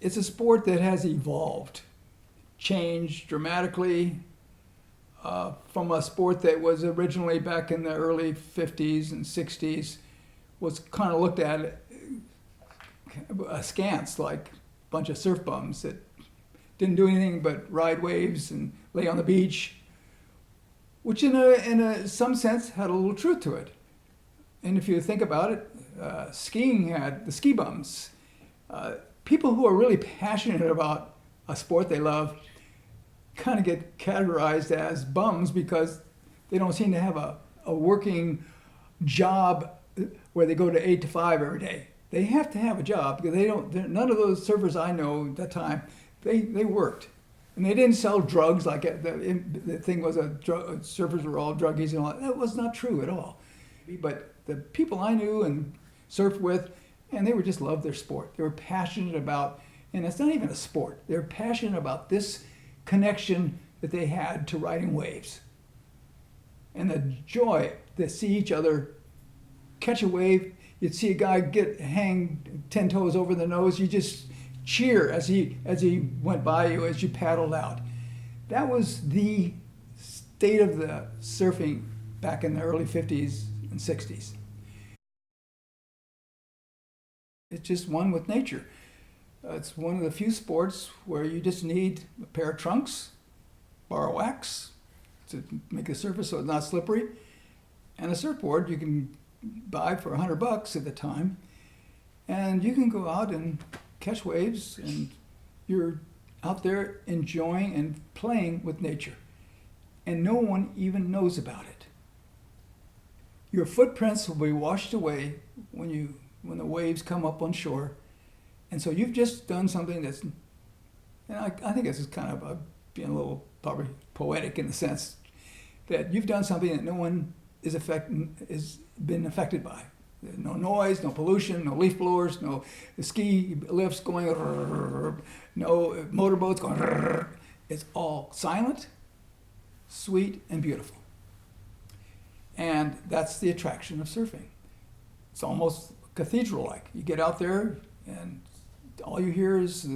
it's a sport that has evolved, changed dramatically from a sport that was originally back in the early 50s and 60s, was kind of looked at askance, like a bunch of surf bums that didn't do anything but ride waves and lay on the beach, which in some sense had a little truth to it. And if you think about it, skiing had the ski bums. People who are really passionate about a sport they love kind of get categorized as bums because they don't seem to have a working job where they go to 8 to 5 every day. They have to have a job because none of those surfers I know at that time, they worked. And they didn't sell drugs like the thing was surfers were all druggies and all that. That was not true at all. But the people I knew and surfed with, and they were just loved their sport. They were passionate about, and it's not even a sport, they're passionate about this connection that they had to riding waves. And the joy to see each other catch a wave, you'd see a guy hang 10 toes over the nose, you just cheer as he went by you as you paddled out. That was the state of the surfing back in the early 50s and 60s. It's just one with nature. It's one of the few sports where you just need a pair of trunks, bar of wax to make the surface so it's not slippery, and a surfboard you can buy for $100 at the time, and you can go out and catch waves, and you're out there enjoying and playing with nature, and no one even knows about it. Your footprints will be washed away when the waves come up on shore, and so you've just done something that's, and I think this is kind of being a little probably poetic in the sense that you've done something that no one is been affected by. No noise, no pollution, no leaf blowers, no ski lifts going, no motorboats going. It's all silent, sweet, and beautiful. And that's the attraction of surfing. It's almost cathedral-like. You get out there, and all you hear is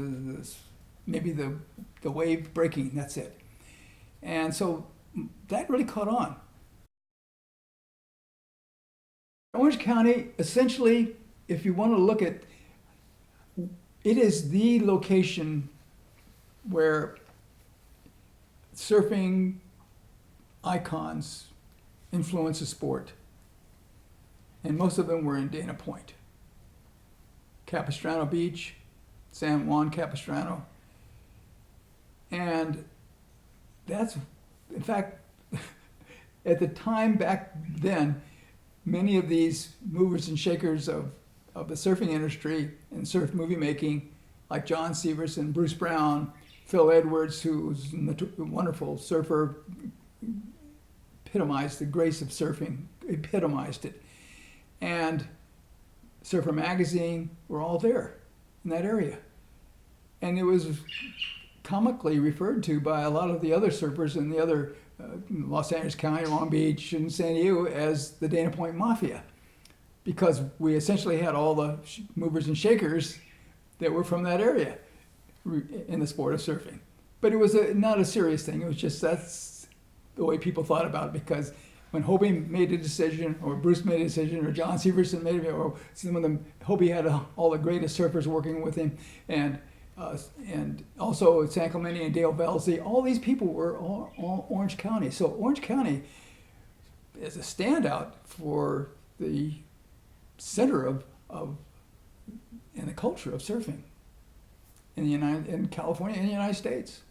maybe the wave breaking. That's it. And so that really caught on. Orange County, essentially, if you want to look at, it is the location where surfing icons influence the sport. And most of them were in Dana Point. Capistrano Beach, San Juan Capistrano. And that's, in fact, at the time back then, many of these movers and shakers of the surfing industry and surf movie making, like John Severson, Bruce Brown, Phil Edwards, who's a wonderful surfer, epitomized the grace of surfing, epitomized it. And Surfer Magazine were all there in that area. And it was comically referred to by a lot of the other surfers in the other Los Angeles County, Long Beach, and San Diego as the Dana Point Mafia, because we essentially had all the movers and shakers that were from that area in the sport of surfing. But it was not a serious thing. It was just that's the way people thought about it, because when Hobie made a decision, or Bruce made a decision, or John Severson made it, or some of them, Hobie had all the greatest surfers working with him, and also San Clemente and Dale Velsley, all these people were all Orange County. So Orange County is a standout for the center of and the culture of surfing in California and the United States.